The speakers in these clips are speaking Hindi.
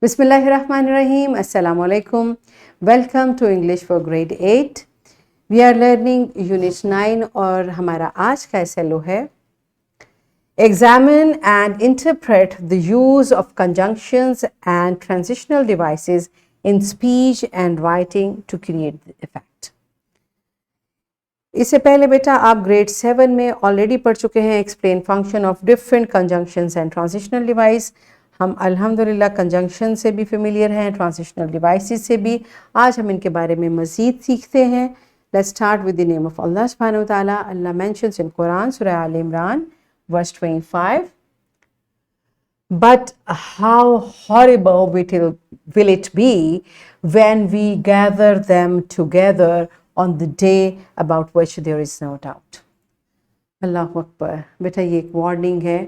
Bismillahirrahmanirrahim. Assalamu alaikum. Welcome to English for grade 8. We are learning unit 9 और हमारा आज का SLO है Examine and interpret the use of conjunctions and transitional devices in speech and writing to create the effect. इससे पहले बेटा आप ग्रेड 7 में ऑलरेडी पढ़ चुके हैं explain function of different conjunctions and transitional device. हम अल्हम्दुलिल्लाह कंजंक्शन से भी फेमिलियर हैं, ट्रांजिशनल डिवाइसेस से भी। आज हम इनके बारे में मज़ीद सीखते हैं। Let's start with the name of Allah सुब्हानहू व तआला। Allah mentions in Quran Surah Aal Imran verse 25, But how horrible will it be when we gather them together on the day about which there is no doubt. अल्लाह अकबर। बेटा ये एक वार्निंग है।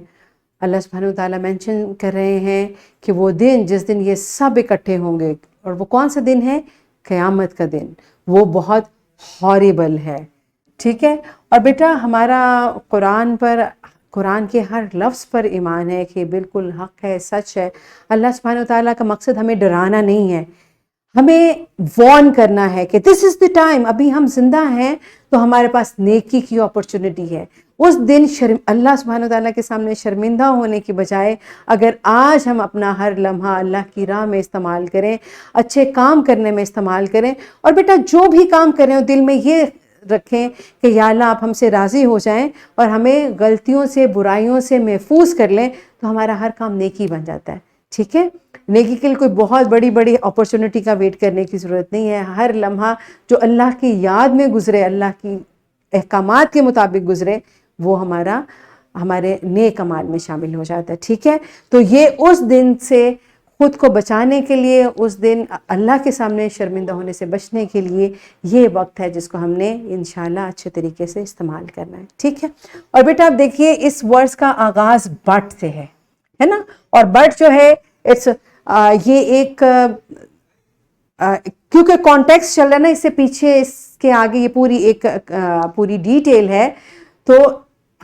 अल्लाह सुब्हानहू व तआला मेंशन कर रहे हैं कि वो दिन जिस दिन ये सब इकट्ठे होंगे, और वो कौन सा दिन है? क़यामत का दिन। वो बहुत हॉरिबल है, ठीक है। और बेटा हमारा कुरान के हर लफ्ज़ पर ईमान है कि बिल्कुल हक़ है, सच है। अल्लाह सुब्हानहू व तआला का मकसद हमें डराना नहीं है, हमें वॉर्न करना है कि दिस इज़ द टाइम। अभी हम जिंदा हैं तो हमारे पास नेकी की अपॉर्चुनिटी है। उस दिन अल्लाह सुब्हानहू व तआला के सामने शर्मिंदा होने की बजाय अगर आज हम अपना हर लम्हा अल्लाह की राह में इस्तेमाल करें, अच्छे काम करने में इस्तेमाल करें, और बेटा जो भी काम करें वो दिल में ये रखें कि या अल्लाह आप हमसे राज़ी हो जाएं और हमें गलतियों से बुराइयों से महफूज कर लें, तो हमारा हर काम नेकी बन जाता है, ठीक है। नेकी के लिए कोई बहुत बड़ी बड़ी अपॉर्चुनिटी का वेट करने की ज़रूरत नहीं है। हर लम्हा जो अल्लाह की याद में गुजरे, अल्लाह की अहकामात के मुताबिक गुजरे, वो हमारे नेक अमाल में शामिल हो जाता है, ठीक है। तो ये उस दिन से खुद को बचाने के लिए, उस दिन अल्लाह के सामने शर्मिंदा होने से बचने के लिए ये वक्त है जिसको हमने इंशाल्लाह अच्छे तरीके से इस्तेमाल करना है, ठीक है। और बेटा आप देखिए इस वर्स का आगाज़ बट से है ना। और बट जो है इट्स ये एक क्योंकि कॉन्टेक्स्ट चल रहा है ना, इससे पीछे इसके आगे ये पूरी डिटेल है, तो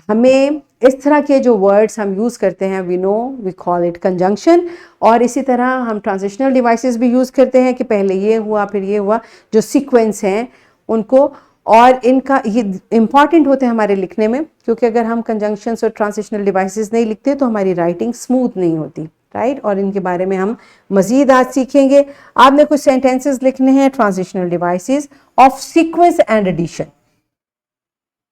हमें इस तरह के जो वर्ड्स हम यूज़ करते हैं वी कॉल इट कंजंक्शन। और इसी तरह हम ट्रांजिशनल डिवाइसेस भी यूज़ करते हैं कि पहले ये हुआ फिर ये हुआ, जो सीक्वेंस हैं उनको। और इनका ये इम्पॉर्टेंट होते हैं हमारे लिखने में, क्योंकि अगर हम कंजंक्शंस और ट्रांजिशनल डिवाइसेस नहीं लिखते तो हमारी राइटिंग स्मूथ नहीं होती, राइट। और इनके बारे में हम मज़ीद आज सीखेंगे। आपने कुछ सेंटेंसेस लिखने हैं transitional devices of sequence and addition,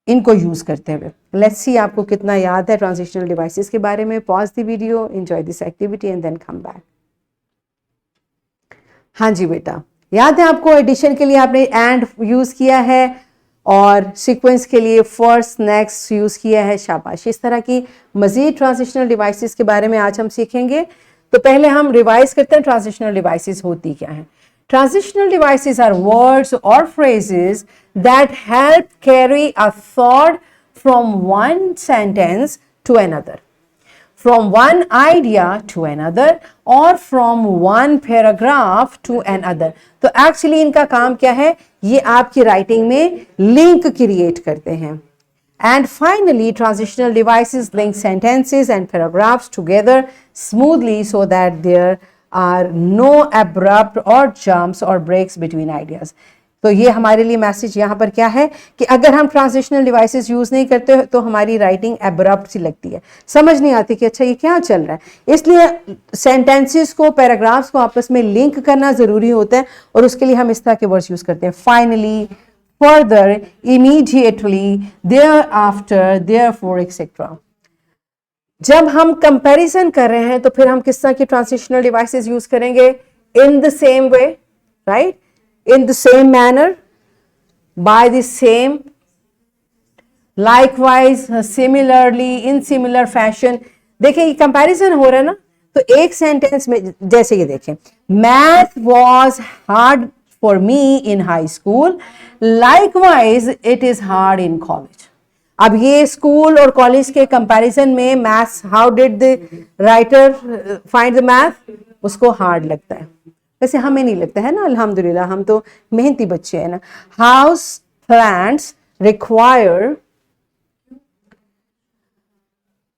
इनको यूज़ करते हुए। लेट्स सी आपको कितना याद है ट्रांजिशनल डिवाइसेस के बारे में। Pause the video, enjoy this activity and then come back. हाँ जी बेटा, याद है आपको एडिशन के लिए आपने एंड यूज़ किया है और सीक्वेंस के लिए फर्स्ट नेक्स्ट यूज़ किया है, शाबाश। इस तरह की मज़ीद ट्रांजिशनल डिवाइसेस के बारे में आज हम सीखेंगे। तो पहले हम रिवाइज करते हैं ट्रांजिशनल डिवाइसेस होती क्या हैं। Transitional devices are words or phrases that help carry a thought from one sentence to another, from one idea to another, or from one paragraph to another. तो एक्चुअली इनका काम क्या है? ये आपकी राइटिंग में लिंक क्रिएट करते हैं। And finally, transitional devices link sentences and paragraphs together smoothly so that there are no abrupt or jumps or breaks between ideas. तो ये हमारे लिए मैसेज यहाँ पर क्या है कि अगर हम ट्रांजिशनल डिवाइसेस यूज़ नहीं करते तो हमारी राइटिंग एब्रप्ट सी लगती है, समझ नहीं आती कि अच्छा ये क्या चल रहा है। इसलिए सेंटेंसेस को, पैराग्राफ्स को आपस में लिंक करना ज़रूरी होता है, और उसके लिए हम इस तरह के वर्ड्स यूज़ करते हैं। Finally, further, immediately, thereafter, therefore, etcetera. जब हम कंपैरिजन कर रहे हैं तो फिर हम किस तरह की ट्रांजिशनल डिवाइसेस यूज करेंगे? In the same way, right, in the same manner, by the same, likewise, similarly, in similar fashion. देखिए ये कंपैरिजन हो रहा है ना, तो एक सेंटेंस में जैसे ये देखें, math was hard for me in high school, likewise it is hard in college. अब ये स्कूल और कॉलेज के कंपैरिजन में maths, how did the writer find the math? उसको हार्ड लगता है, वैसे हमें नहीं लगता है ना, अल्हम्दुलिल्लाह हम तो मेहनती बच्चे हैं ना। House plants require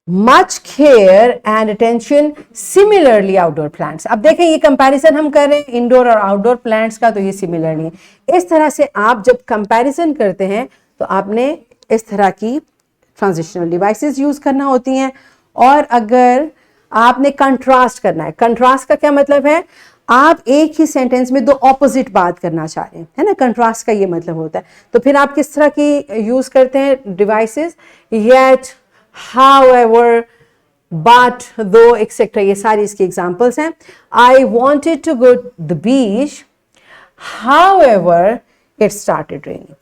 much care and attention similarly outdoor plants। अब देखें ये कंपैरिजन हम कर रहे हैं इंडोर और आउटडोर प्लांट्स का, तो ये सिमिलर नहीं है। इस तरह से आप जब कंपैरिजन करते हैं तो आपने इस तरह की ट्रांजिशनल डिवाइसेस यूज करना होती हैं। और अगर आपने कंट्रास्ट करना है, कंट्रास्ट का क्या मतलब है, आप एक ही सेंटेंस में दो ऑपोजिट बात करना चाह रहे हैं, है ना, कंट्रास्ट का ये मतलब होता है। तो फिर आप किस तरह की यूज करते हैं devices, yet, however, but, though, etc. ये सारी इसकी एग्जाम्पल्स हैं। I wanted to go to the beach, however, it started raining,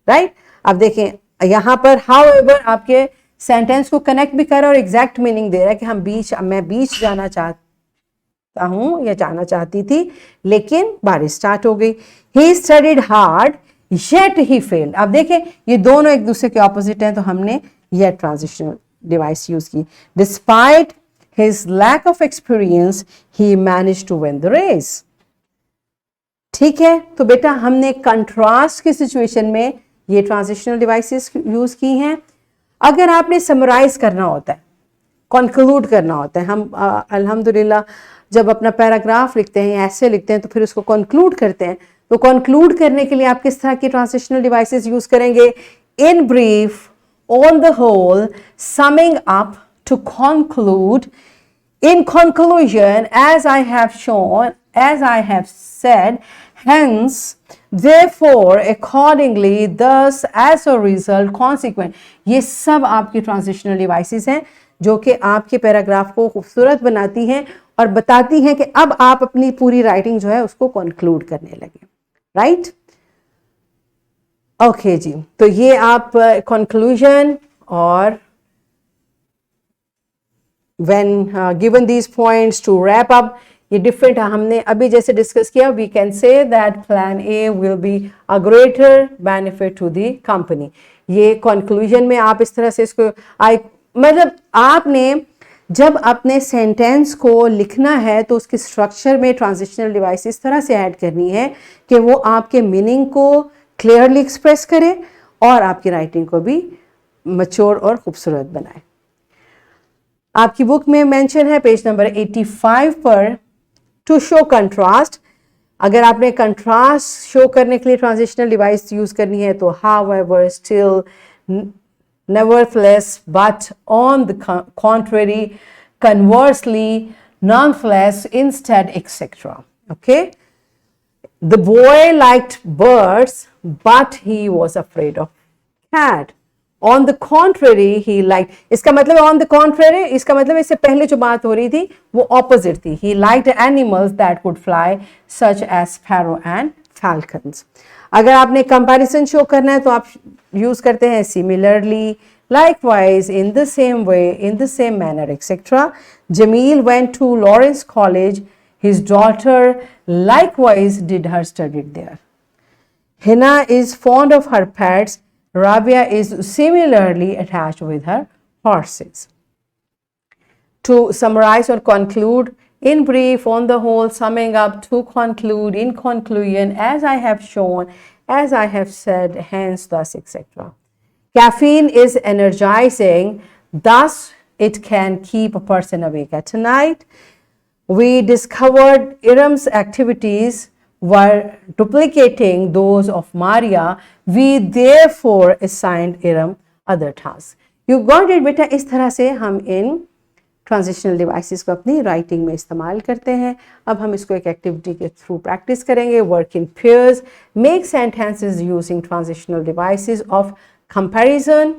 right? अब देखें यहां पर however आपके सेंटेंस को कनेक्ट भी कर रहा है और एग्जैक्ट मीनिंग दे रहा है कि मैं बीच जाना चाहता हूं या जाना चाहती थी, लेकिन बारिश स्टार्ट हो गई। He studied hard yet he failed। अब देखें ये दोनों एक दूसरे के ऑपोजिट हैं, तो हमने यह ट्रांजिशनल डिवाइस यूज की। Despite his lack of experience, he managed to win the race। ठीक है, तो बेटा हमने कंट्रास्ट की सिचुएशन में ये ट्रांजिशनल डिवाइसेस यूज की हैं। अगर आपने समराइज करना होता है, कंक्लूड करना होता है, हम अल्हम्दुलिल्लाह जब अपना पैराग्राफ लिखते हैं, ऐसे लिखते हैं, तो फिर उसको कंक्लूड करते हैं। तो कंक्लूड करने के लिए आप किस तरह की ट्रांजिशनल डिवाइसेस यूज करेंगे? In brief, on the whole, summing up, to conclude, in conclusion, as I have shown, as I have said, hence, therefore, accordingly, thus, as a result, consequent। ये सब आपकी ट्रांजिशनल डिवाइसेस हैं जो कि आपके पैराग्राफ को खूबसूरत बनाती हैं और बताती हैं कि अब आप अपनी पूरी राइटिंग जो है उसको कंक्लूड करने लगे, राइट? ओके जी, तो ये आप कंक्लूजन और when given these points to wrap up, ये डिफरेंट हमने अभी जैसे डिस्कस किया, we can say that plan A will be a greater benefit to the company। ये कंक्लूजन में आप इस तरह से इसको मतलब आपने जब अपने सेंटेंस को लिखना है तो उसके स्ट्रक्चर में ट्रांजिशनल डिवाइस इस तरह से ऐड करनी है कि वो आपके मीनिंग को क्लियरली एक्सप्रेस करे और आपकी राइटिंग को भी मैच्योर और खूबसूरत बनाए। आपकी बुक में मेंशन है पेज नंबर 85 पर, टू शो कंट्रास्ट। अगर आपने कंट्रास्ट शो करने के लिए ट्रांजिशनल डिवाइस यूज करनी है तो however, still, nevertheless, but, on the contrary, conversely, nonetheless, instead, etc. Okay? The boy liked birds, but he was afraid of cat. On the contrary, he liked, इसका मतलब on the contrary, इसका मतलब इससे पहले जो बात हो रही थी वो opposite थी। He liked animals that could fly, such as sparrow and falcons। अगर आपने comparison show करना है तो आप यूज करते हैं similarly, likewise, in the same way, in the same manner, etc. Jamil went to Lawrence College. His daughter likewise did her study there. Hina is fond of her pets. Rabia is similarly attached with her horses. To summarize or conclude, in brief, on the whole, summing up, to conclude, in conclusion, as I have shown, as I have said, hence, thus, etc. Caffeine is energizing, thus it can keep a person awake at night. We discovered Iram's activities were duplicating those of Maria. We therefore assigned Iram other tasks. You got it, बेटा? इस तरह से हम इन ट्रांजिशनल डिवाइसेस को अपनी राइटिंग में इस्तेमाल करते हैं। अब हम इसको एक एक्टिविटी के थ्रू प्रैक्टिस करेंगे। Work in pairs, make sentences using transitional devices of comparison,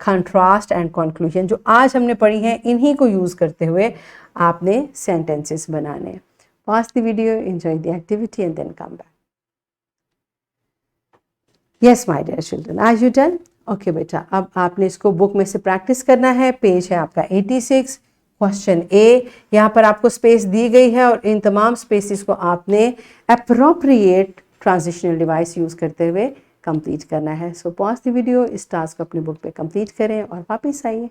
contrast and conclusion. जो आज हमने पढ़ी हैं इन्हीं को यूज करते हुए आपने सेंटेंसेस बनाने। Pause the video, enjoy the activity and then come back. Yes my dear children, are you done? Okay बेटा, अब आपने इसको बुक में से प्रैक्टिस करना है। पेज है आपका 86, क्वेश्चन ए। यहाँ पर आपको स्पेस दी गई है और इन तमाम स्पेसिस को आपने अप्रोप्रिएट ट्रांजिशनल डिवाइस यूज करते हुए कंप्लीट करना है। सो पॉज द वीडियो, इस टास्क को अपनी बुक पे कंप्लीट करें और वापस आइए।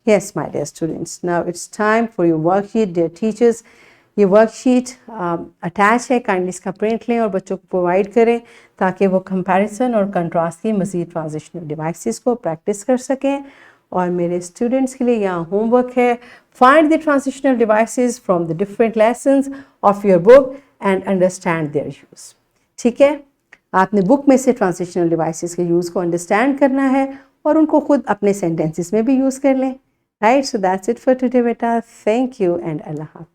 Yes, my dear students, now it's time for your worksheet, dear teachers. ये वर्कशीट अटैच है, काइंडली इसका प्रिंट लें और बच्चों को प्रोवाइड करें ताकि वो कंपैरिजन और कंट्रास्ट की मज़ीद ट्रांजिशनल डिवाइसेस को प्रैक्टिस कर सकें और मेरे स्टूडेंट्स के लिए यहाँ होमवर्क है, find the transitional devices from the different lessons of your book and understand their use. ठीक है, आपने बुक में से ट्रांजिशनल डिवाइसेस के यूज़ को अंडरस्टैंड करना है और उनको खुद अपने सेंटेंसेस में भी यूज़ कर लें। Right, so that's it for today बेटा। थैंक यू एंड अल्लाह हाफ़िज़।